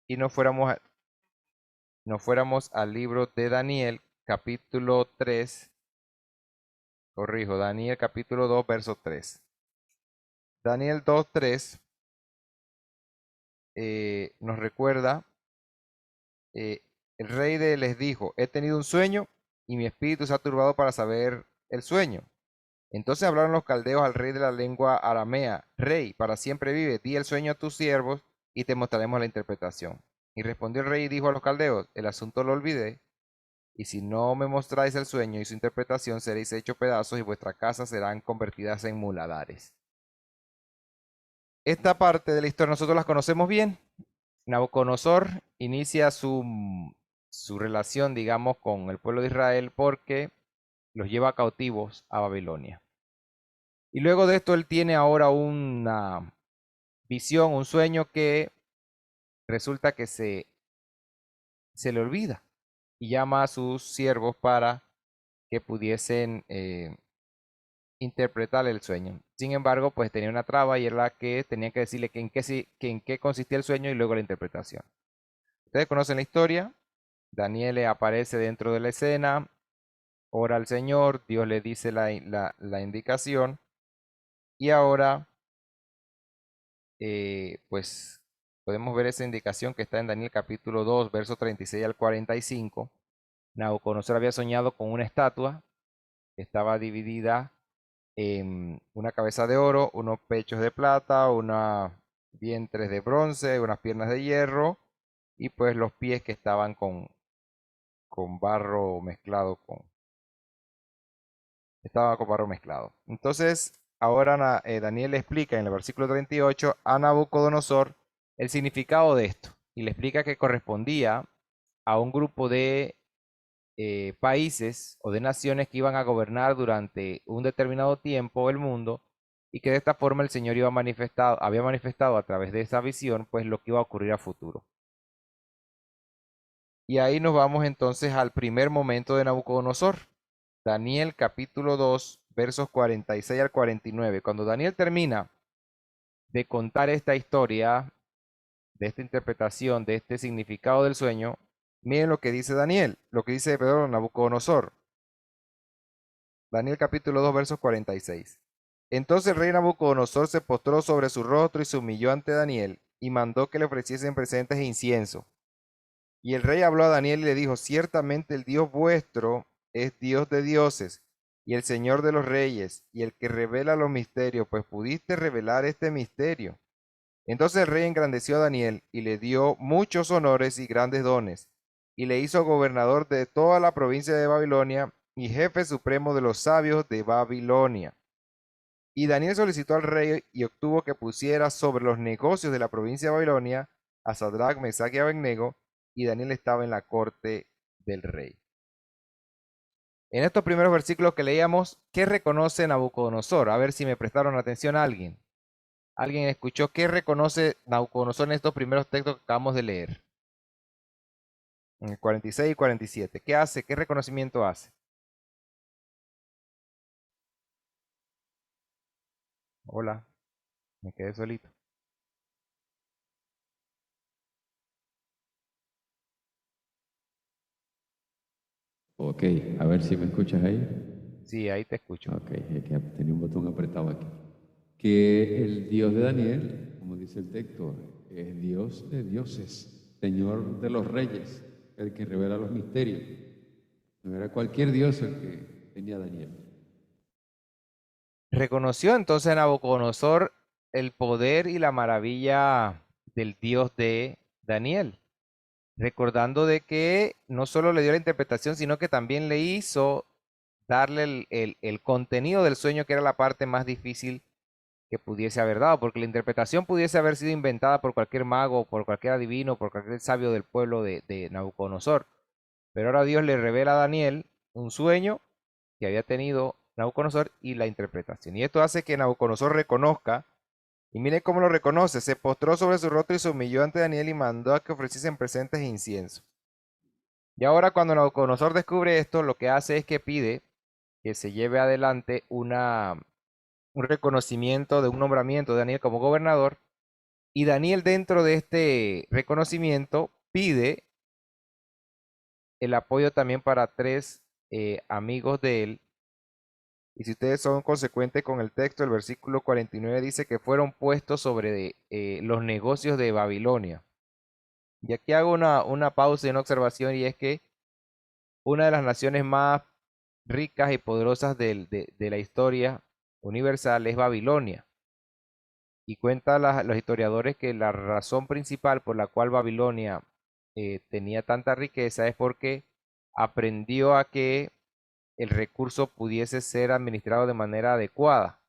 y nos fuéramos al libro de Daniel, capítulo 3, corrijo, Daniel capítulo 2, verso 3. Daniel 2, 3 nos recuerda, eh, el rey les dijo, he tenido un sueño y mi espíritu se ha turbado para saber el sueño. Entonces hablaron los caldeos al rey de la lengua aramea, rey, para siempre vive, di el sueño a tus siervos y te mostraremos la interpretación. Y respondió el rey y dijo a los caldeos, el asunto lo olvidé, y si no me mostráis el sueño y su interpretación, seréis hechos pedazos y vuestras casas serán convertidas en muladares. Esta parte de la historia nosotros la conocemos bien. Nabucodonosor inicia su relación, digamos, con el pueblo de Israel porque los lleva cautivos a Babilonia. Y luego de esto él tiene ahora una visión, un sueño que resulta que se le olvida y llama a sus siervos para que pudiesen interpretar el sueño. Sin embargo, pues tenía una traba y era la que tenía que decirle que en qué consistía el sueño y luego la interpretación. Ustedes conocen la historia. Daniel aparece dentro de la escena, ora al Señor, Dios le dice la indicación y ahora pues podemos ver esa indicación que está en Daniel capítulo 2, versos 36 al 45. Nabucodonosor había soñado con una estatua que estaba dividida en una cabeza de oro, unos pechos de plata, unos vientres de bronce, unas piernas de hierro y pues los pies que estaban con barro mezclado estaba con barro mezclado. Entonces, ahora Daniel le explica en el versículo 38 a Nabucodonosor el significado de esto y le explica que correspondía a un grupo de países o de naciones que iban a gobernar durante un determinado tiempo el mundo y que de esta forma el Señor había manifestado a través de esa visión pues lo que iba a ocurrir a futuro. Y ahí nos vamos entonces al primer momento de Nabucodonosor. Daniel capítulo 2 versos 46 al 49. Cuando Daniel termina de contar esta historia, de esta interpretación, de este significado del sueño, miren lo que dice Daniel, lo que dice, perdón, Nabucodonosor. Daniel capítulo 2 versos 46. Entonces el rey Nabucodonosor se postró sobre su rostro y se humilló ante Daniel y mandó que le ofreciesen presentes e incienso. Y el rey habló a Daniel y le dijo, ciertamente el Dios vuestro es Dios de dioses y el Señor de los reyes y el que revela los misterios, pues pudiste revelar este misterio. Entonces el rey engrandeció a Daniel y le dio muchos honores y grandes dones, y le hizo gobernador de toda la provincia de Babilonia y jefe supremo de los sabios de Babilonia. Y Daniel solicitó al rey y obtuvo que pusiera sobre los negocios de la provincia de Babilonia a Sadrach, Mesach y Abednego, y Daniel estaba en la corte del rey. En estos primeros versículos que leíamos, ¿qué reconoce Nabucodonosor? A ver si me prestaron atención a alguien. ¿Alguien escuchó qué reconoce Nabucodonosor en estos primeros textos que acabamos de leer? En el 46 y 47. ¿Qué hace? ¿Qué reconocimiento hace? Hola, me quedé solito. Ok, a ver si me escuchas ahí. Sí, ahí te escucho. Ok, es que tenía un botón apretado aquí. Que el Dios de Daniel, como dice el texto, es Dios de dioses, Señor de los reyes, el que revela los misterios. No era cualquier Dios el que tenía Daniel. Reconoció entonces Nabucodonosor el poder y la maravilla del Dios de Daniel, recordando de que no solo le dio la interpretación, sino que también le hizo darle el contenido del sueño, que era la parte más difícil que pudiese haber dado, porque la interpretación pudiese haber sido inventada por cualquier mago, por cualquier adivino, por cualquier sabio del pueblo de Nabucodonosor. Pero ahora Dios le revela a Daniel un sueño que había tenido Nabucodonosor y la interpretación. Y esto hace que Nabucodonosor reconozca, y mire cómo lo reconoce, se postró sobre su rostro y se humilló ante Daniel y mandó a que ofreciesen presentes e incienso. Y ahora cuando Nabucodonosor descubre esto, lo que hace es que pide que se lleve adelante un reconocimiento de un nombramiento de Daniel como gobernador Y Daniel, dentro de este reconocimiento, pide el apoyo también para tres amigos de él. Y si ustedes son consecuentes con el texto, el versículo 49 dice que fueron puestos sobre los negocios de Babilonia. Y aquí hago una pausa y una observación, y es que una de las naciones más ricas y poderosas de la historia universal es Babilonia. Y cuenta los historiadores que la razón principal por la cual Babilonia tenía tanta riqueza es porque aprendió a que el recurso pudiese ser administrado de manera adecuada,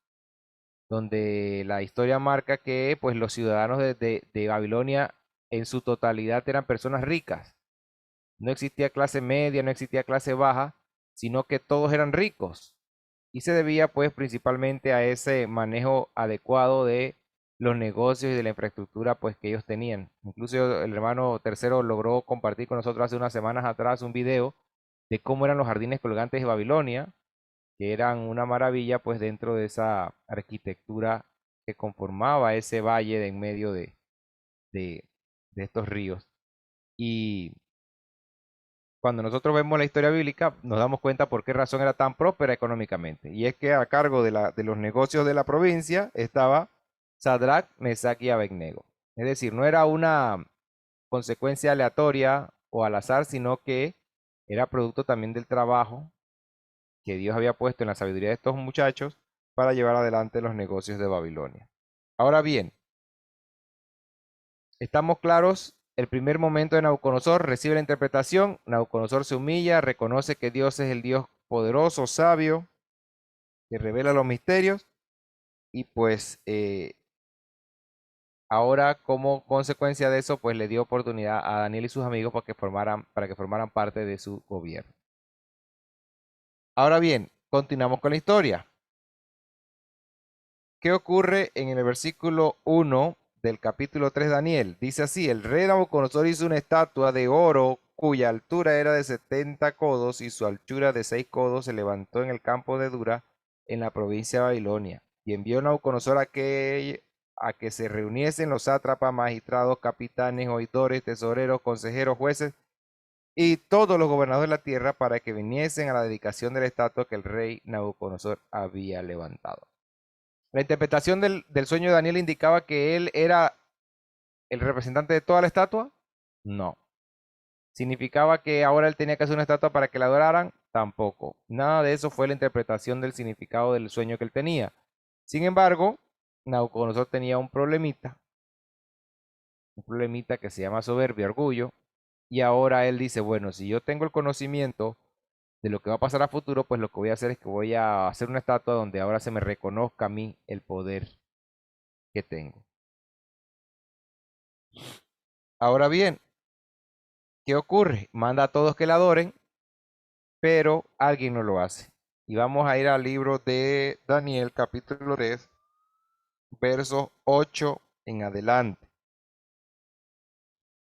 donde la historia marca que pues los ciudadanos de Babilonia en su totalidad eran personas ricas. No existía clase media, no existía clase baja, sino que todos eran ricos. Y se debía pues principalmente a ese manejo adecuado de los negocios y de la infraestructura pues que ellos tenían. Incluso el hermano tercero logró compartir con nosotros hace unas semanas atrás un video de cómo eran los jardines colgantes de Babilonia, que eran una maravilla pues dentro de esa arquitectura que conformaba ese valle de en medio de, de estos ríos. Y cuando nosotros vemos la historia bíblica, nos damos cuenta por qué razón era tan próspera económicamente. Y es que a cargo de los negocios de la provincia estaba Sadrach, Mesach y Abednego. Es decir, no era una consecuencia aleatoria o al azar, sino que era producto también del trabajo que Dios había puesto en la sabiduría de estos muchachos para llevar adelante los negocios de Babilonia. Ahora bien, estamos claros, el primer momento de Nabucodonosor recibe la interpretación, Nabucodonosor se humilla, reconoce que Dios es el Dios poderoso, sabio, que revela los misterios, y pues ahora como consecuencia de eso, pues le dio oportunidad a Daniel y sus amigos para que formaran parte de su gobierno. Ahora bien, continuamos con la historia. ¿Qué ocurre en el versículo 1 del capítulo 3 de Daniel? Dice así: el rey Nabucodonosor hizo una estatua de oro cuya altura era de 70 codos y su anchura de 6 codos. Se levantó en el campo de Dura, en la provincia de Babilonia. Y envió Nabucodonosor a que se reuniesen los sátrapas, magistrados, capitanes, oidores, tesoreros, consejeros, jueces y todos los gobernadores de la tierra para que viniesen a la dedicación de la estatua que el rey Nabucodonosor había levantado. La interpretación del sueño de Daniel indicaba que él era el representante de toda la estatua. No. ¿Significaba que ahora él tenía que hacer una estatua para que la adoraran? Tampoco. Nada de eso fue la interpretación del significado del sueño que él tenía. Sin embargo, Nabucodonosor tenía un problemita que se llama soberbia, orgullo, y ahora él dice, bueno, si yo tengo el conocimiento de lo que va a pasar a futuro, pues lo que voy a hacer es que voy a hacer una estatua donde ahora se me reconozca a mí el poder que tengo. Ahora bien, ¿qué ocurre? Manda a todos que la adoren, pero alguien no lo hace. Y vamos a ir al libro de Daniel, capítulo 3, versos 8 en adelante.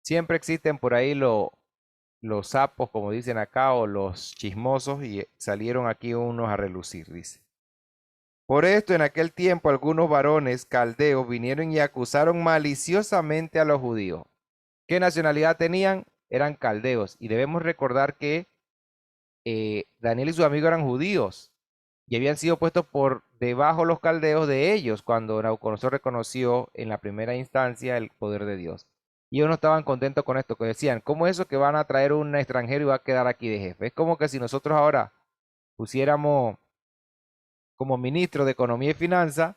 Siempre existen por ahí los sapos, como dicen acá, o los chismosos, y salieron aquí unos a relucir, dice. Por esto, en aquel tiempo, algunos varones caldeos vinieron y acusaron maliciosamente a los judíos. ¿Qué nacionalidad tenían? Eran caldeos. Y debemos recordar que Daniel y sus amigos eran judíos y habían sido puestos por debajo los caldeos de ellos cuando Nabucodonosor reconoció en la primera instancia el poder de Dios. Y ellos no estaban contentos con esto, que decían, ¿cómo es eso que van a traer un extranjero y va a quedar aquí de jefe? Es como que si nosotros ahora pusiéramos como ministro de Economía y Finanzas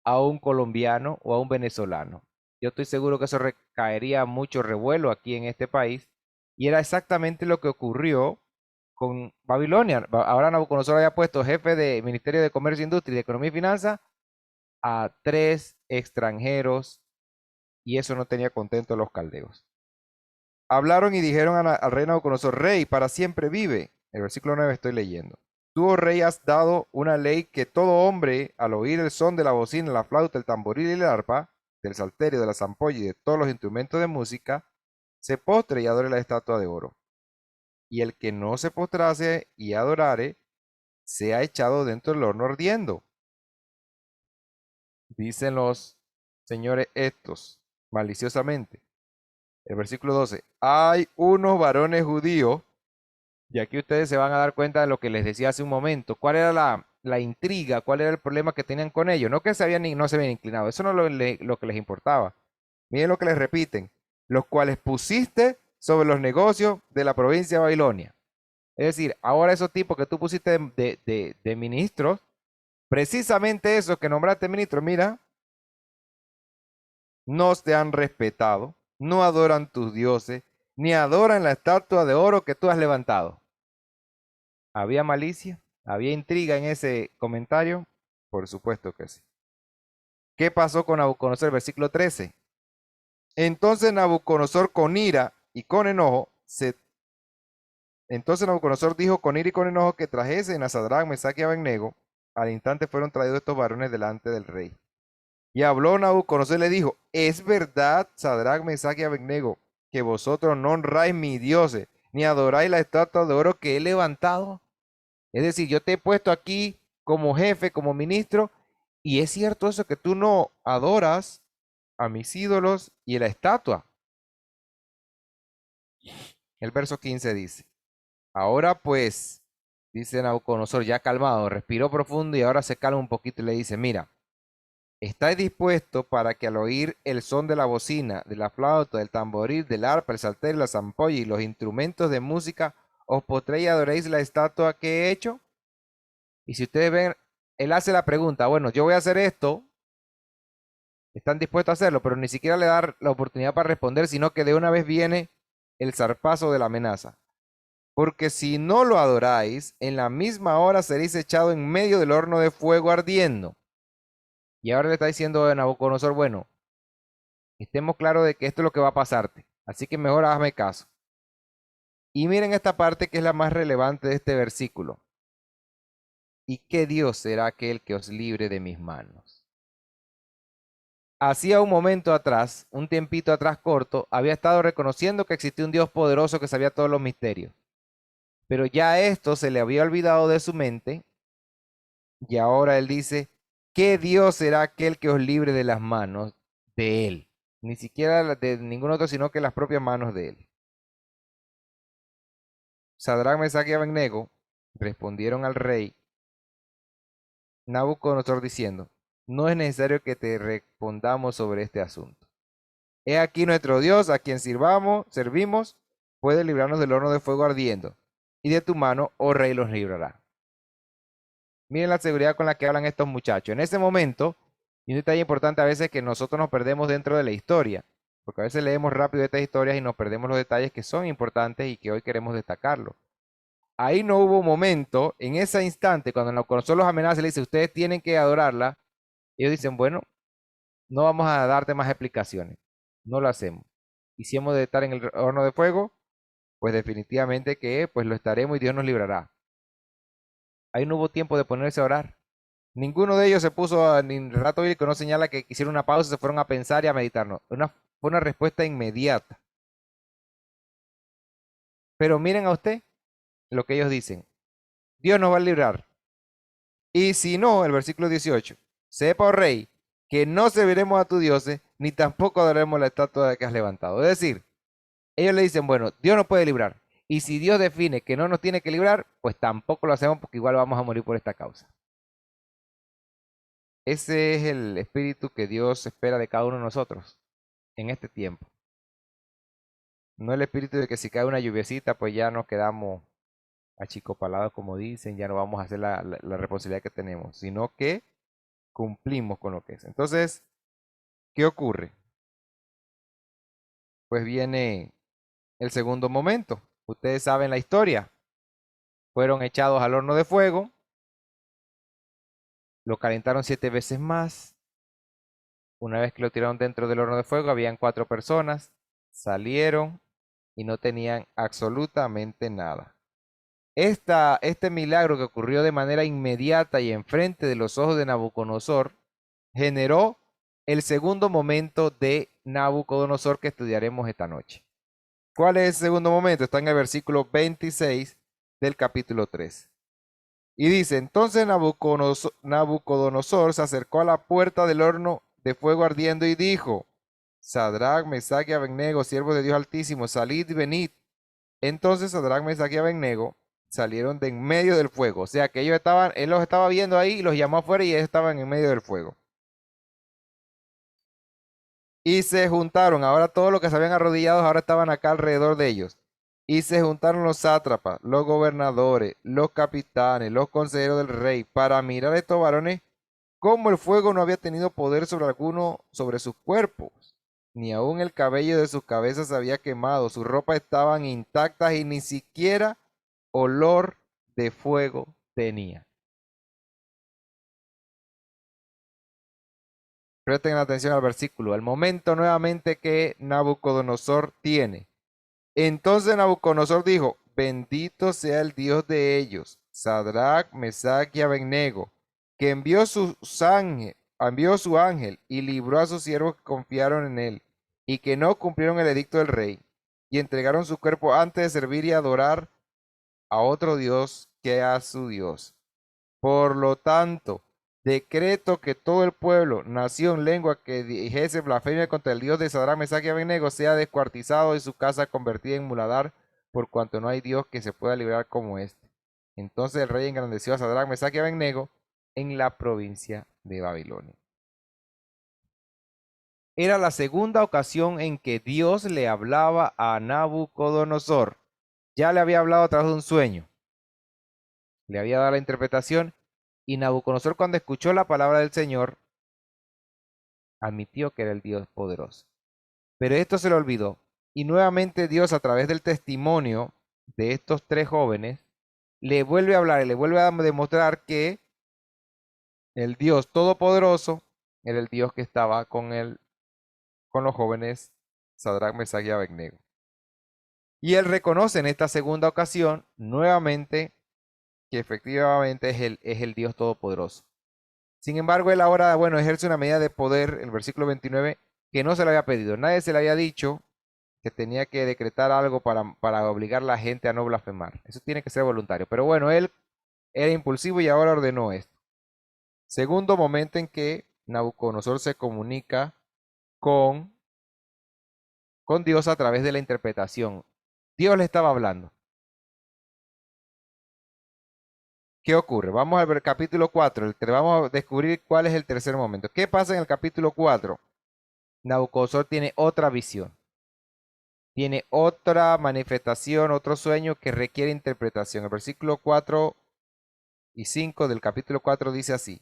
a un colombiano o a un venezolano. Yo estoy seguro que eso caería mucho revuelo aquí en este país, y era exactamente lo que ocurrió con Babilonia. Ahora Nabucodonosor había puesto jefe de Ministerio de Comercio, Industria y de Economía y Finanzas a tres extranjeros, y eso no tenía contento a los caldeos. Hablaron y dijeron al rey Nabucodonosor: rey, para siempre vive. El versículo 9 estoy leyendo. Tú, oh rey, has dado una ley que todo hombre, al oír el son de la bocina, la flauta, el tamboril y el arpa, del salterio, de la zampolla y de todos los instrumentos de música, se postre y adore la estatua de oro. Y el que no se postrase y adorare, sea echado dentro del horno ardiendo. Dicen los señores estos: maliciosamente. El versículo 12. Hay unos varones judíos, y aquí ustedes se van a dar cuenta de lo que les decía hace un momento. ¿Cuál era la intriga? ¿Cuál era el problema que tenían con ellos? No que no se habían inclinado, eso no es lo que les importaba. Miren lo que les repiten. Los cuales pusiste sobre los negocios de la provincia de Babilonia. Es decir, ahora esos tipos que tú pusiste de ministros, precisamente esos que nombraste ministros, mira, no te han respetado, no adoran tus dioses, ni adoran la estatua de oro que tú has levantado. ¿Había malicia? ¿Había intriga en ese comentario? Por supuesto que sí. ¿Qué pasó con Nabucodonosor? Versículo 13. Entonces Nabucodonosor con ira y con enojo Entonces Nabucodonosor dijo con ira y con enojo que trajesen a Sadrach, Mesach y Abednego. Al instante fueron traídos estos varones delante del rey. Y habló Nabucodonosor y le dijo, ¿es verdad, Sadrach, Mesach y Abednego, que vosotros no honráis mis dioses, ni adoráis la estatua de oro que he levantado? Es decir, yo te he puesto aquí como jefe, como ministro, y es cierto eso que tú no adoras a mis ídolos y a la estatua. El verso 15 dice, ahora pues, dice Nabucodonosor, ya calmado, respiró profundo y ahora se calma un poquito y le dice, mira, ¿estáis dispuesto para que al oír el son de la bocina, de la flauta, del tamboril, del arpa, el salterio, la zampolla y los instrumentos de música, os postréis y adoréis la estatua que he hecho? Y si ustedes ven, él hace la pregunta, bueno, yo voy a hacer esto, están dispuestos a hacerlo, pero ni siquiera le da la oportunidad para responder, sino que de una vez viene el zarpazo de la amenaza. Porque si no lo adoráis, en la misma hora seréis echado en medio del horno de fuego ardiendo. Y ahora le está diciendo a Nabucodonosor, bueno, estemos claros de que esto es lo que va a pasarte. Así que mejor hazme caso. Y miren esta parte que es la más relevante de este versículo. ¿Y qué Dios será aquel que os libre de mis manos? Hacía un momento atrás, un tiempito atrás corto, había estado reconociendo que existía un Dios poderoso que sabía todos los misterios. Pero ya esto se le había olvidado de su mente y ahora él dice, ¿qué Dios será aquel que os libre de las manos de él? Ni siquiera de ningún otro, sino que las propias manos de él. Sadrach, Mesach y Abednego respondieron al rey Nabucodonosor diciendo, no es necesario que te respondamos sobre este asunto. He aquí nuestro Dios, a quien servimos, puede librarnos del horno de fuego ardiendo, y de tu mano, oh rey, los librará. Miren la seguridad con la que hablan estos muchachos. En ese momento, y un detalle importante a veces que nosotros nos perdemos dentro de la historia, porque a veces leemos rápido estas historias y nos perdemos los detalles que son importantes y que hoy queremos destacarlo. Ahí no hubo momento, en ese instante, cuando Nabucodonosor los amenaza y le dice, ustedes tienen que adorarla, ellos dicen, bueno, no vamos a darte más explicaciones, no lo hacemos. Y si hemos de estar en el horno de fuego, pues definitivamente que pues lo estaremos y Dios nos librará. Ahí no hubo tiempo de ponerse a orar. Ninguno de ellos se puso ni en el rato bíblico, no señala que hicieron una pausa, se fueron a pensar y a meditar. No, fue una respuesta inmediata. Pero miren a usted lo que ellos dicen. Dios nos va a librar. Y si no, el versículo 18, sepa, oh rey, que no serviremos a tu dioses, ni tampoco adoraremos la estatua que has levantado. Es decir, ellos le dicen, bueno, Dios nos puede librar. Y si Dios define que no nos tiene que librar, pues tampoco lo hacemos porque igual vamos a morir por esta causa. Ese es el espíritu que Dios espera de cada uno de nosotros en este tiempo. No el espíritu de que si cae una lluviecita, pues ya nos quedamos achicopalados, como dicen, ya no vamos a hacer la responsabilidad que tenemos, sino que cumplimos con lo que es. Entonces, ¿qué ocurre? Pues viene el segundo momento. Ustedes saben la historia. Fueron echados al horno de fuego, lo calentaron 7 veces más. Una vez que lo tiraron dentro del horno de fuego, habían 4 personas, salieron y no tenían absolutamente nada. Este milagro que ocurrió de manera inmediata y enfrente de los ojos de Nabucodonosor generó el segundo momento de Nabucodonosor que estudiaremos esta noche. ¿Cuál es el segundo momento? Está en el versículo 26 del capítulo 3. Y dice, entonces Nabucodonosor se acercó a la puerta del horno de fuego ardiendo y dijo, Sadrach, Mesach y Abednego, siervos de Dios Altísimo, salid y venid. Entonces Sadrach, Mesach y Abednego salieron de en medio del fuego. O sea que ellos estaban, él los estaba viendo ahí y los llamó afuera y ellos estaban en medio del fuego. Y se juntaron, ahora todos los que se habían arrodillado ahora estaban acá alrededor de ellos. Y se juntaron los sátrapas, los gobernadores, los capitanes, los consejeros del rey, para mirar a estos varones cómo el fuego no había tenido poder sobre alguno, sobre sus cuerpos, ni aun el cabello de sus cabezas se había quemado, sus ropas estaban intactas y ni siquiera olor de fuego tenía. Presten atención al versículo, al momento nuevamente que Nabucodonosor tiene. Entonces Nabucodonosor dijo, bendito sea el Dios de ellos, Sadrach, Mesach y Abednego, que envió su ángel y libró a sus siervos que confiaron en él, y que no cumplieron el edicto del rey, y entregaron su cuerpo antes de servir y adorar a otro Dios que a su Dios. Por lo tanto, decreto que todo el pueblo, nación, lengua que dijese blasfemia contra el Dios de Sadrach, Mesach y Abednego sea descuartizado y su casa convertida en muladar, por cuanto no hay Dios que se pueda librar como este. Entonces el rey engrandeció a Sadrach, Mesach y Abednego en la provincia de Babilonia. Era la segunda ocasión en que Dios le hablaba a Nabucodonosor. Ya le había hablado a través de un sueño. Le había dado la interpretación y Nabucodonosor, cuando escuchó la palabra del Señor, admitió que era el Dios poderoso. Pero esto se le olvidó. Y nuevamente Dios, a través del testimonio de estos tres jóvenes, le vuelve a hablar y le vuelve a demostrar que el Dios todopoderoso era el Dios que estaba con los jóvenes Sadrach, Mesach y Abednego. Y él reconoce en esta segunda ocasión nuevamente que efectivamente es el Dios todopoderoso. Sin embargo, él ahora, bueno, ejerce una medida de poder, el versículo 29, que no se le había pedido. Nadie se le había dicho que tenía que decretar algo para obligar a la gente a no blasfemar. Eso tiene que ser voluntario. Pero bueno, él era impulsivo y ahora ordenó esto. Segundo momento en que Nabucodonosor se comunica con, con Dios a través de la interpretación. Dios le estaba hablando. ¿Qué ocurre? Vamos al ver capítulo 4. Vamos a descubrir cuál es el tercer momento. ¿Qué pasa en el capítulo 4? Nabucodonosor tiene otra visión. Tiene otra manifestación, otro sueño que requiere interpretación. El versículo 4 y 5 del capítulo 4 dice así.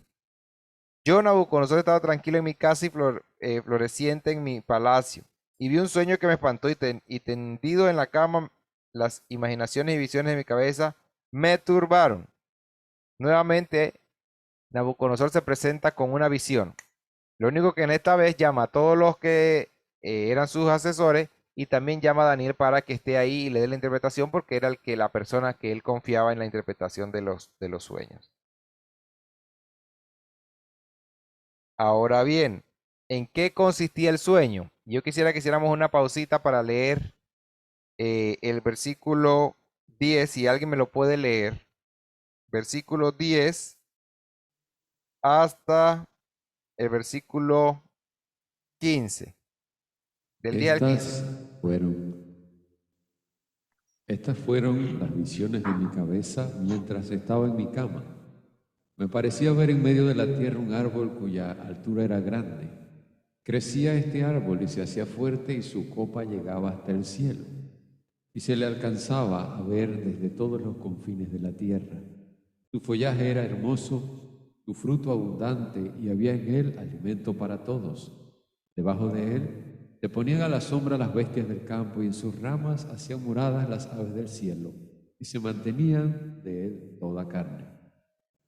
Yo, Nabucodonosor, estaba tranquilo en mi casa y floreciente en mi palacio. Y vi un sueño que me espantó y tendido en la cama, las imaginaciones y visiones de mi cabeza me turbaron. Nuevamente, Nabucodonosor se presenta con una visión. Lo único que en esta vez llama a todos los que eran sus asesores y también llama a Daniel para que esté ahí y le dé la interpretación porque era la persona que él confiaba en la interpretación de los sueños. Ahora bien, ¿en qué consistía el sueño? Yo quisiera que hiciéramos una pausita para leer el versículo 10, si alguien me lo puede leer. Versículo 10 hasta el versículo 15. Del 10 al 15. Estas fueron las visiones de mi cabeza mientras estaba en mi cama. Me parecía ver en medio de la tierra un árbol cuya altura era grande. Crecía este árbol y se hacía fuerte y su copa llegaba hasta el cielo. Y se le alcanzaba a ver desde todos los confines de la tierra. Su follaje era hermoso, su fruto abundante y había en él alimento para todos. Debajo de él se ponían a la sombra las bestias del campo y en sus ramas hacían moradas las aves del cielo y se mantenían de él toda carne.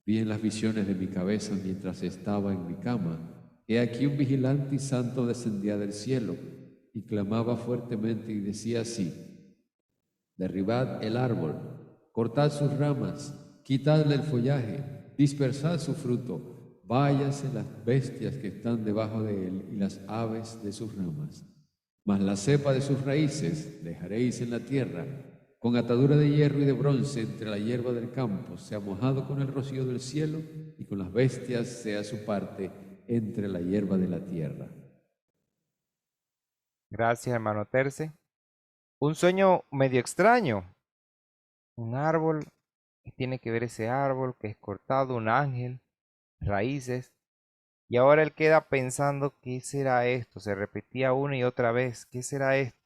Vi en las visiones de mi cabeza mientras estaba en mi cama, he aquí un vigilante y santo descendía del cielo y clamaba fuertemente y decía así: derribad el árbol, cortad sus ramas, quitadle el follaje, dispersad su fruto, váyase las bestias que están debajo de él y las aves de sus ramas. Mas la cepa de sus raíces dejaréis en la tierra, con atadura de hierro y de bronce entre la hierba del campo, sea mojado con el rocío del cielo y con las bestias sea su parte entre la hierba de la tierra. Gracias, hermano Terce. Un sueño medio extraño. Un árbol. ¿Qué tiene que ver ese árbol que es cortado? Un ángel, raíces. Y ahora él queda pensando, ¿qué será esto? Se repetía una y otra vez, ¿qué será esto?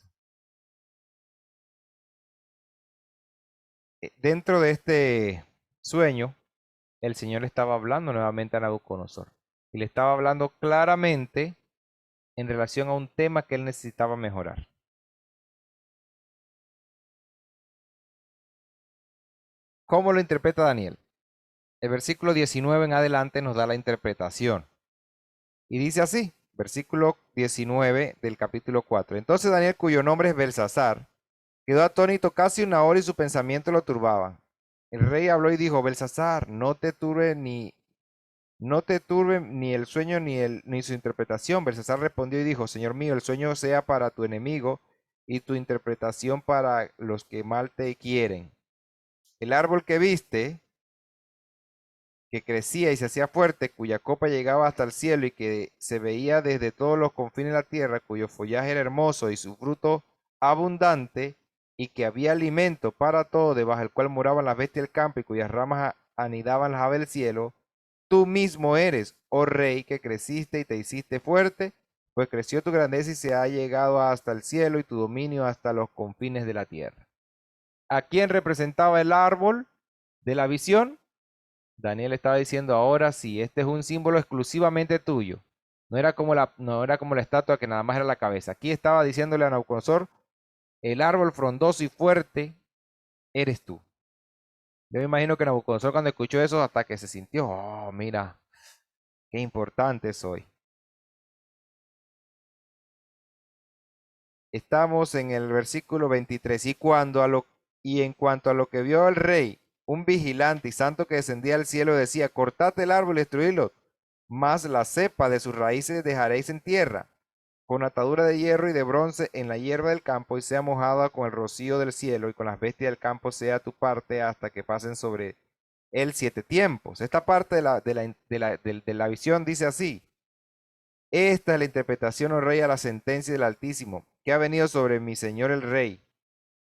Dentro de este sueño, el Señor le estaba hablando nuevamente a Nabucodonosor. Y le estaba hablando claramente en relación a un tema que él necesitaba mejorar. ¿Cómo lo interpreta Daniel? El versículo 19 en adelante nos da la interpretación. Y dice así, versículo 19 del capítulo 4. Entonces Daniel, cuyo nombre es Belsasar, quedó atónito casi una hora y su pensamiento lo turbaba. El rey habló y dijo, Belsasar, no te turbe ni el sueño ni su interpretación. Belsasar respondió y dijo, Señor mío, el sueño sea para tu enemigo y tu interpretación para los que mal te quieren. El árbol que viste, que crecía y se hacía fuerte, cuya copa llegaba hasta el cielo y que se veía desde todos los confines de la tierra, cuyo follaje era hermoso y su fruto abundante, y que había alimento para todo, debajo del cual moraban las bestias del campo y cuyas ramas anidaban las aves del cielo, tú mismo eres, oh rey, que creciste y te hiciste fuerte, pues creció tu grandeza y se ha llegado hasta el cielo y tu dominio hasta los confines de la tierra. ¿A quién representaba el árbol de la visión? Daniel estaba diciendo, ahora sí, este es un símbolo exclusivamente tuyo. No era como la estatua que nada más era la cabeza. Aquí estaba diciéndole a Nabucodonosor, el árbol frondoso y fuerte eres tú. Yo me imagino que Nabucodonosor cuando escuchó eso hasta que se sintió, oh, mira, qué importante soy. Estamos en el versículo 23. Y en cuanto a lo que vio el rey, un vigilante y santo que descendía del cielo decía, cortad el árbol y destruidlo, mas la cepa de sus raíces dejaréis en tierra, con atadura de hierro y de bronce en la hierba del campo, y sea mojada con el rocío del cielo, y con las bestias del campo sea tu parte hasta que pasen sobre él 7 tiempos. Esta parte de la visión dice así. Esta es la interpretación, oh rey, a la sentencia del Altísimo, que ha venido sobre mi señor el rey,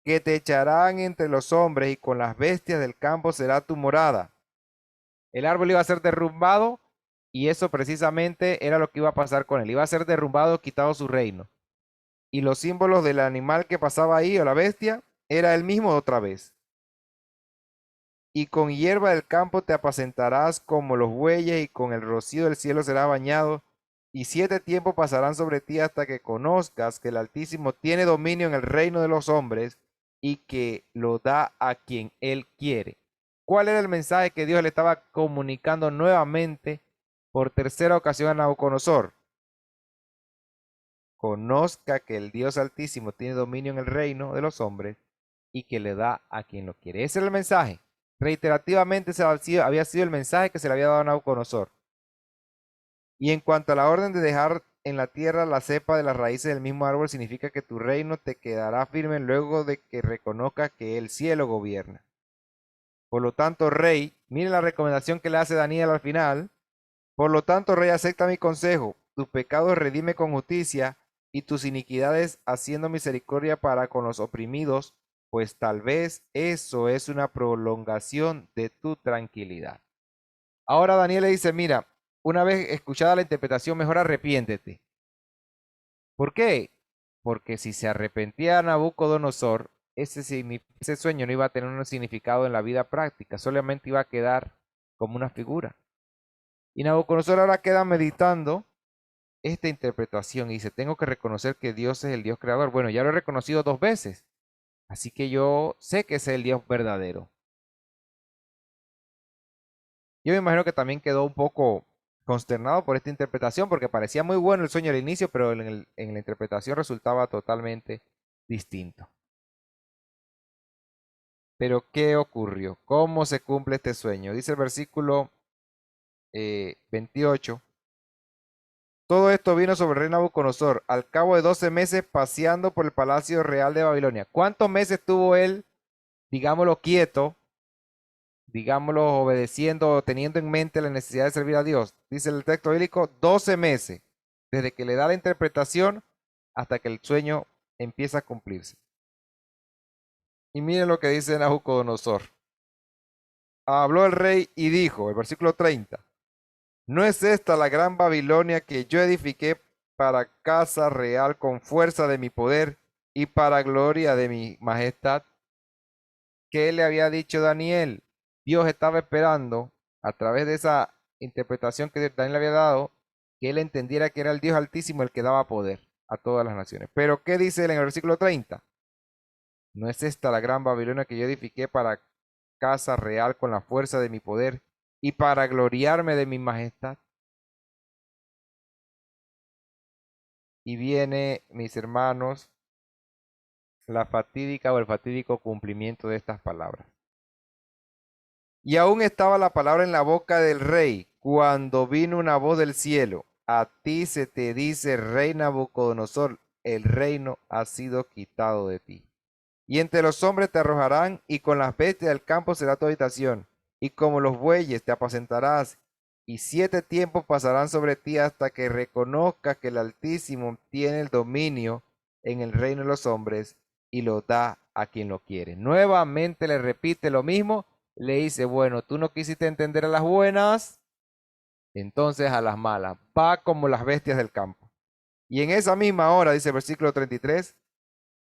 que te echarán entre los hombres y con las bestias del campo será tu morada. El árbol iba a ser derrumbado y eso precisamente era lo que iba a pasar con él. Iba a ser derrumbado, quitado su reino. Y los símbolos del animal que pasaba ahí o la bestia era el mismo otra vez. Y con hierba del campo te apacentarás como los bueyes y con el rocío del cielo será bañado. Y 7 tiempos pasarán sobre ti hasta que conozcas que el Altísimo tiene dominio en el reino de los hombres y que lo da a quien él quiere. ¿Cuál era el mensaje que Dios le estaba comunicando nuevamente por tercera ocasión a Nabucodonosor? Conozca que el Dios Altísimo tiene dominio en el reino de los hombres y que le da a quien lo quiere. Ese era el mensaje. Reiterativamente había sido el mensaje que se le había dado a Nabucodonosor. Y en cuanto a la orden de dejar en la tierra la cepa de las raíces del mismo árbol, significa que tu reino te quedará firme luego de que reconozcas que el cielo gobierna. Por lo tanto, rey, mire la recomendación que le hace Daniel al final. Por lo tanto, rey, acepta mi consejo. Tus pecados redime con justicia y tus iniquidades haciendo misericordia para con los oprimidos, pues tal vez eso es una prolongación de tu tranquilidad. Ahora Daniel le dice, mira, una vez escuchada la interpretación, mejor arrepiéntete. ¿Por qué? Porque si se arrepentía Nabucodonosor, ese sueño no iba a tener un significado en la vida práctica, solamente iba a quedar como una figura. Y Nabucodonosor ahora queda meditando esta interpretación y dice, tengo que reconocer que Dios es el Dios creador. Bueno, ya lo he reconocido 2 veces, así que yo sé que es el Dios verdadero. Yo me imagino que también quedó un poco consternado por esta interpretación porque parecía muy bueno el sueño al inicio, pero en la interpretación resultaba totalmente distinto. Pero ¿qué ocurrió? ¿Cómo se cumple este sueño? Dice el versículo 28. Todo esto vino sobre el rey Nabucodonosor al cabo de 12 meses paseando por el palacio real de Babilonia. ¿Cuántos meses tuvo él, digámoslo, quieto, digámoslo, obedeciendo, teniendo en mente la necesidad de servir a Dios? Dice el texto bíblico, 12 meses, desde que le da la interpretación hasta que el sueño empieza a cumplirse. Y miren lo que dice Nabucodonosor. Habló el rey y dijo, el versículo 30, ¿no es esta la gran Babilonia que yo edifiqué para casa real con fuerza de mi poder y para gloria de mi majestad? ¿Qué le había dicho Daniel? Dios estaba esperando, a través de esa interpretación que Daniel había dado, que él entendiera que era el Dios Altísimo el que daba poder a todas las naciones. Pero ¿qué dice él en el versículo 30? ¿No es esta la gran Babilonia que yo edifiqué para casa real con la fuerza de mi poder y para gloriarme de mi majestad? Y viene, mis hermanos, la fatídica o el fatídico cumplimiento de estas palabras. Y aún estaba la palabra en la boca del rey, cuando vino una voz del cielo. A ti se te dice, rey Nabucodonosor, el reino ha sido quitado de ti. Y entre los hombres te arrojarán, y con las bestias del campo será tu habitación, y como los bueyes te apacentarás, y 7 tiempos pasarán sobre ti hasta que reconozcas que el Altísimo tiene el dominio en el reino de los hombres, y lo da a quien lo quiere. Nuevamente le repite lo mismo, le dice, bueno, tú no quisiste entender a las buenas, entonces a las malas, va como las bestias del campo. Y en esa misma hora, dice el versículo 33,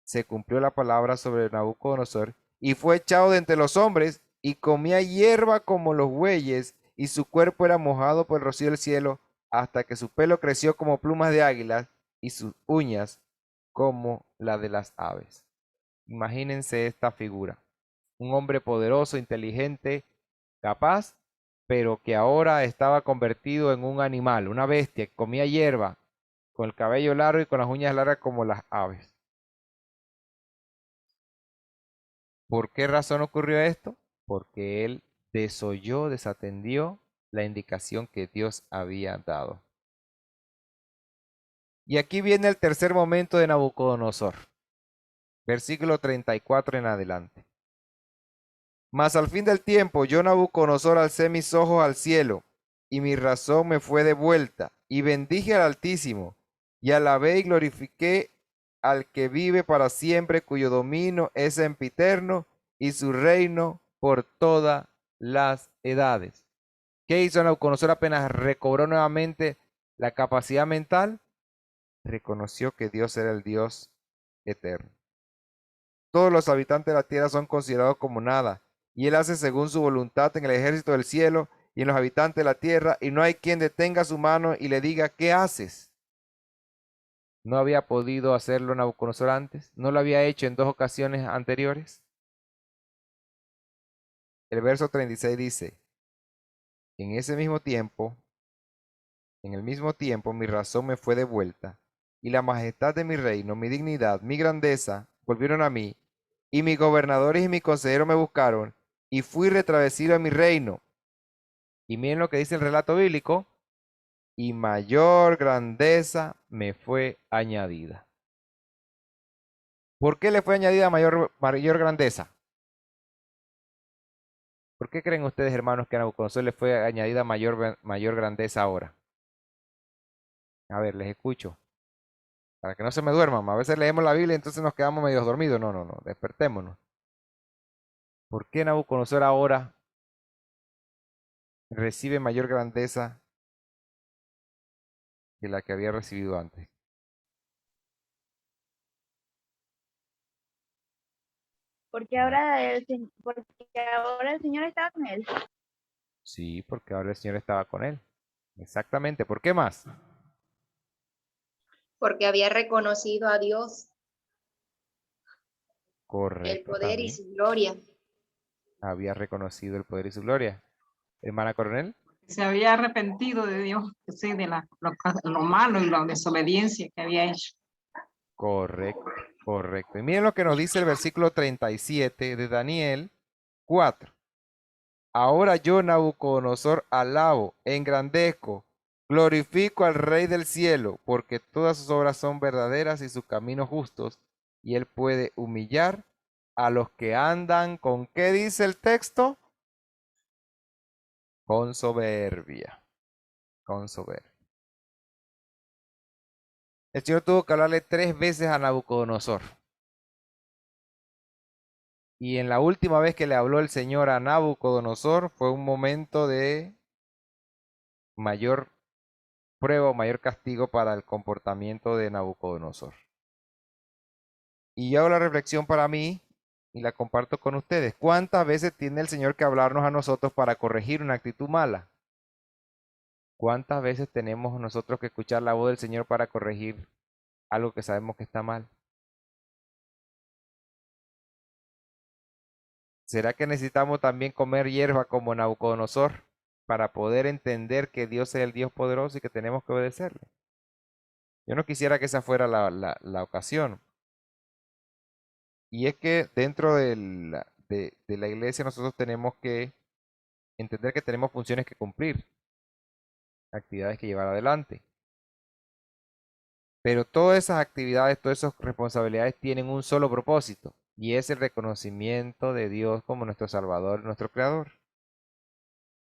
se cumplió la palabra sobre Nabucodonosor, y fue echado de entre los hombres, y comía hierba como los bueyes, y su cuerpo era mojado por el rocío del cielo, hasta que su pelo creció como plumas de águilas, y sus uñas como la de las aves. Imagínense esta figura. Un hombre poderoso, inteligente, capaz, pero que ahora estaba convertido en un animal, una bestia, que comía hierba, con el cabello largo y con las uñas largas como las aves. ¿Por qué razón ocurrió esto? Porque él desoyó, desatendió la indicación que Dios había dado. Y aquí viene el tercer momento de Nabucodonosor, versículo 34 en adelante. Mas al fin del tiempo, yo Nabucodonosor alcé mis ojos al cielo, y mi razón me fue devuelta, y bendije al Altísimo, y alabé y glorifiqué al que vive para siempre, cuyo dominio es sempiterno, y su reino por todas las edades. ¿Qué hizo Nabucodonosor apenas recobró nuevamente la capacidad mental? Reconoció que Dios era el Dios eterno. Todos los habitantes de la tierra son considerados como nada, y él hace según su voluntad en el ejército del cielo y en los habitantes de la tierra, y no hay quien detenga su mano y le diga, ¿qué haces? ¿No había podido hacerlo Nabucodonosor antes? ¿No lo había hecho en 2 ocasiones anteriores? El verso 36 dice, en ese mismo tiempo, en el mismo tiempo mi razón me fue devuelta, y la majestad de mi reino, mi dignidad, mi grandeza, volvieron a mí, y mis gobernadores y mis consejeros me buscaron, y fui retravesido a mi reino. Y miren lo que dice el relato bíblico, y mayor grandeza me fue añadida. ¿Por qué le fue añadida mayor grandeza? ¿Por qué creen ustedes, hermanos, que a Nabucodonosor le fue añadida mayor grandeza ahora? A ver, les escucho. Para que no se me duerman. A veces leemos la Biblia y entonces nos quedamos medio dormidos. No, no, no. Despertémonos. ¿Por qué Nabucodonosor ahora recibe mayor grandeza que la que había recibido antes? Ah, Porque ahora el Señor estaba con él. sí, porque ahora el Señor estaba con él. Exactamente. ¿Por qué más? Porque había reconocido a Dios, el Correcto, poder y también. su gloria. Había reconocido el poder y su gloria. Hermana Coronel. Se había arrepentido de Dios, sí, de lo malo y la desobediencia que había hecho. Correcto, correcto. Y miren lo que nos dice el versículo 37 de Daniel 4. Ahora yo, Nabucodonosor, alabo, engrandezco, glorifico al Rey del cielo, porque todas sus obras son verdaderas y sus caminos justos, y él puede humillar a los que andan con, ¿qué dice el texto? Con soberbia, con soberbia. El Señor tuvo que hablarle 3 veces a Nabucodonosor. Y en la última vez que le habló el Señor a Nabucodonosor fue un momento de mayor prueba o mayor castigo para el comportamiento de Nabucodonosor. Y yo hago la reflexión para mí y la comparto con ustedes. ¿Cuántas veces tiene el Señor que hablarnos a nosotros para corregir una actitud mala? ¿Cuántas veces tenemos nosotros que escuchar la voz del Señor para corregir algo que sabemos que está mal? ¿Será que necesitamos también comer hierba como Nabucodonosor para poder entender que Dios es el Dios poderoso y que tenemos que obedecerle? Yo no quisiera que esa fuera la ocasión. Y es que dentro de la iglesia nosotros tenemos que entender que tenemos funciones que cumplir, actividades que llevar adelante. Pero todas esas actividades, todas esas responsabilidades tienen un solo propósito, y es el reconocimiento de Dios como nuestro Salvador, nuestro Creador.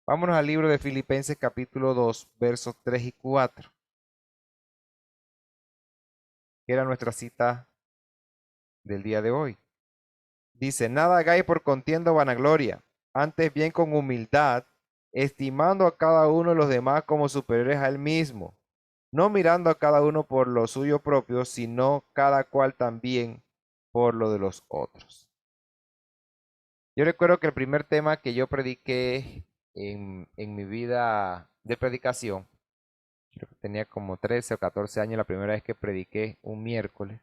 Vámonos al libro de Filipenses capítulo 2, versos 3 y 4, que era nuestra cita del día de hoy. Dice, nada hagáis por contienda o vanagloria, antes bien con humildad, estimando a cada uno de los demás como superiores a él mismo, no mirando a cada uno por lo suyo propio, sino cada cual también por lo de los otros. Yo recuerdo que el primer tema que yo prediqué en mi vida de predicación, creo que tenía como 13 o 14 años la primera vez que prediqué un miércoles,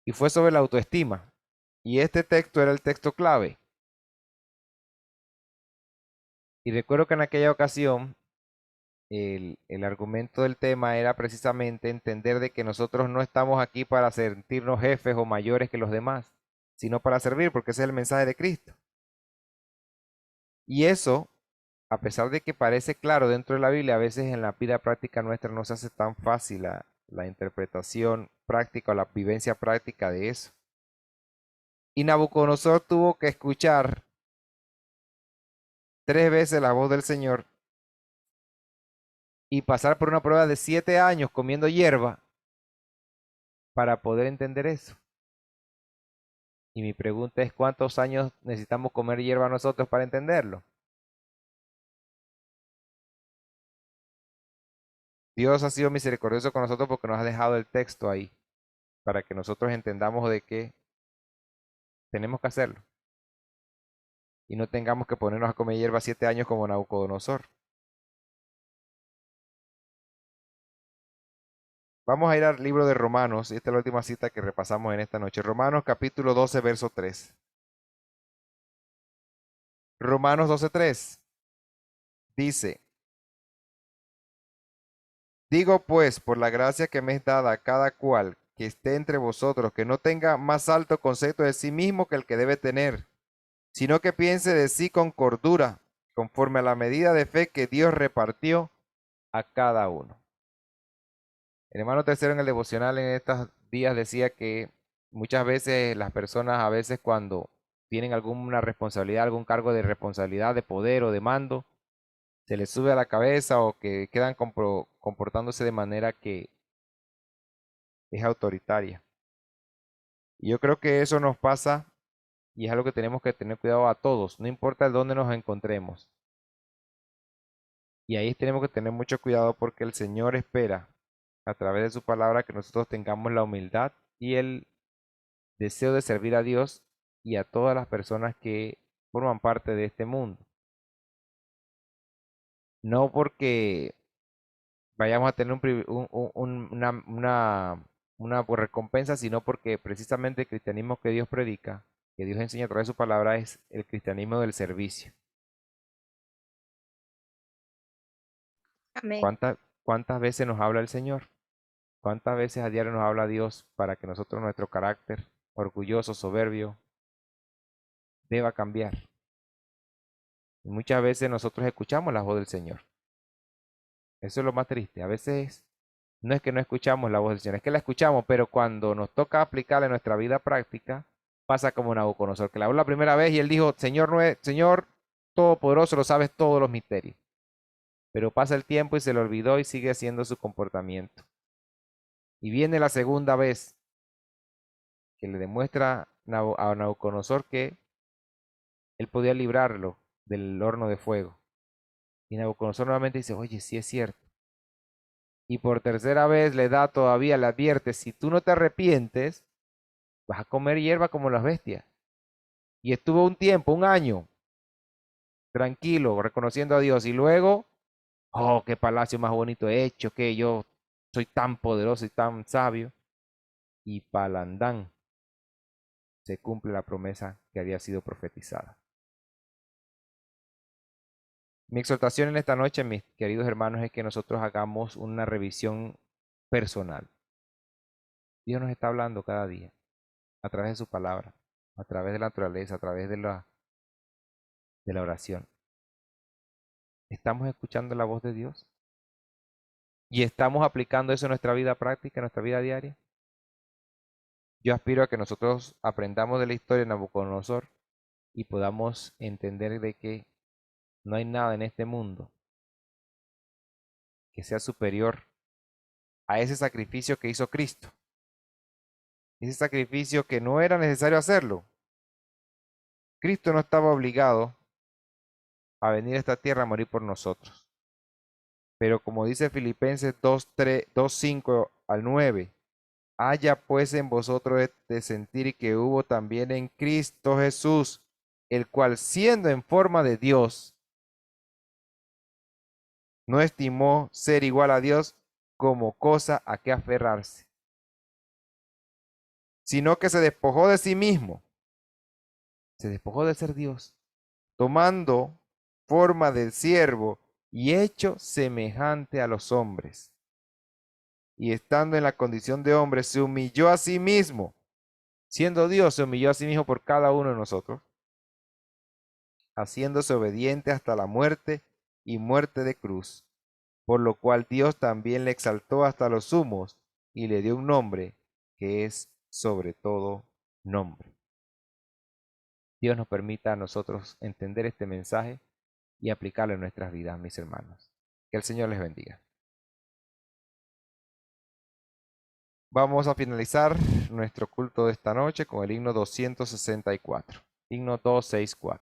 y fue sobre la autoestima. Y este texto era el texto clave. Y recuerdo que en aquella ocasión el argumento del tema era precisamente entender de que nosotros no estamos aquí para sentirnos jefes o mayores que los demás, sino para servir, porque ese es el mensaje de Cristo. Y eso, a pesar de que parece claro dentro de la Biblia, a veces en la vida práctica nuestra no se hace tan fácil la interpretación práctica o la vivencia práctica de eso. Y Nabucodonosor tuvo que escuchar 3 veces la voz del Señor y pasar por una prueba de 7 años comiendo hierba para poder entender eso. Y mi pregunta es, ¿cuántos años necesitamos comer hierba nosotros para entenderlo? Dios ha sido misericordioso con nosotros porque nos ha dejado el texto ahí, para que nosotros entendamos de qué tenemos que hacerlo. Y no tengamos que ponernos a comer hierba 7 años como Nabucodonosor. Vamos a ir al libro de Romanos, y esta es la última cita que repasamos en esta noche. Romanos capítulo 12, verso 3. Romanos 12:3 dice, digo pues, por la gracia que me es dada a cada cual que esté entre vosotros, que no tenga más alto concepto de sí mismo que el que debe tener, sino que piense de sí con cordura, conforme a la medida de fe que Dios repartió a cada uno. El hermano tercero en el devocional en estos días decía que muchas veces las personas, a veces cuando tienen alguna responsabilidad, algún cargo de responsabilidad, de poder o de mando, se les sube a la cabeza o que quedan comportándose de manera que es autoritaria. Y yo creo que eso nos pasa y es algo que tenemos que tener cuidado a todos, no importa dónde nos encontremos. Y ahí tenemos que tener mucho cuidado porque el Señor espera a través de su palabra que nosotros tengamos la humildad y el deseo de servir a Dios y a todas las personas que forman parte de este mundo. No porque vayamos a tener una recompensa, sino porque precisamente el cristianismo que Dios predica, que Dios enseña a través de su palabra, es el cristianismo del servicio. Amén. ¿Cuántas veces nos habla el Señor? ¿Cuántas veces a diario nos habla Dios para que nosotros nuestro carácter orgulloso, soberbio, deba cambiar? Y muchas veces nosotros escuchamos la voz del Señor. Eso es lo más triste. A veces no es que no escuchamos la voz del Señor, es que la escuchamos, pero cuando nos toca aplicarla en nuestra vida práctica, pasa como Nabucodonosor, que la habló la primera vez y él dijo, Señor, Señor Todopoderoso, lo sabes todos los misterios. Pero pasa el tiempo y se le olvidó y sigue haciendo su comportamiento. Y viene la segunda vez que le demuestra a Nabucodonosor que él podía librarlo del horno de fuego. Y Nabucodonosor nuevamente dice, oye, sí es cierto. Y por tercera vez le advierte, si tú no te arrepientes, vas a comer hierba como las bestias. Y estuvo un tiempo, un año, tranquilo, reconociendo a Dios. Y luego, oh, qué palacio más bonito he hecho, que yo soy tan poderoso y tan sabio. Y palandán, se cumple la promesa que había sido profetizada. Mi exhortación en esta noche, mis queridos hermanos, es que nosotros hagamos una revisión personal. Dios nos está hablando cada día, a través de su palabra, a través de la naturaleza, a través de la oración. ¿Estamos escuchando la voz de Dios? ¿Y estamos aplicando eso en nuestra vida práctica, en nuestra vida diaria? Yo aspiro a que nosotros aprendamos de la historia de Nabucodonosor y podamos entender de que no hay nada en este mundo que sea superior a ese sacrificio que hizo Cristo. Ese sacrificio que no era necesario hacerlo. Cristo no estaba obligado a venir a esta tierra a morir por nosotros. Pero como dice Filipenses 2:5 al 9, haya pues en vosotros este sentir que hubo también en Cristo Jesús, el cual siendo en forma de Dios, no estimó ser igual a Dios como cosa a que aferrarse, sino que se despojó de sí mismo, se despojó de ser Dios, tomando forma de siervo y hecho semejante a los hombres. Y estando en la condición de hombre, se humilló a sí mismo. Siendo Dios, se humilló a sí mismo por cada uno de nosotros, haciéndose obediente hasta la muerte y muerte de cruz, por lo cual Dios también le exaltó hasta los sumos y le dio un nombre que es sobre todo nombre. Dios nos permita a nosotros entender este mensaje y aplicarlo en nuestras vidas, mis hermanos. Que el Señor les bendiga. Vamos a finalizar nuestro culto de esta noche con el himno 264. Himno 264.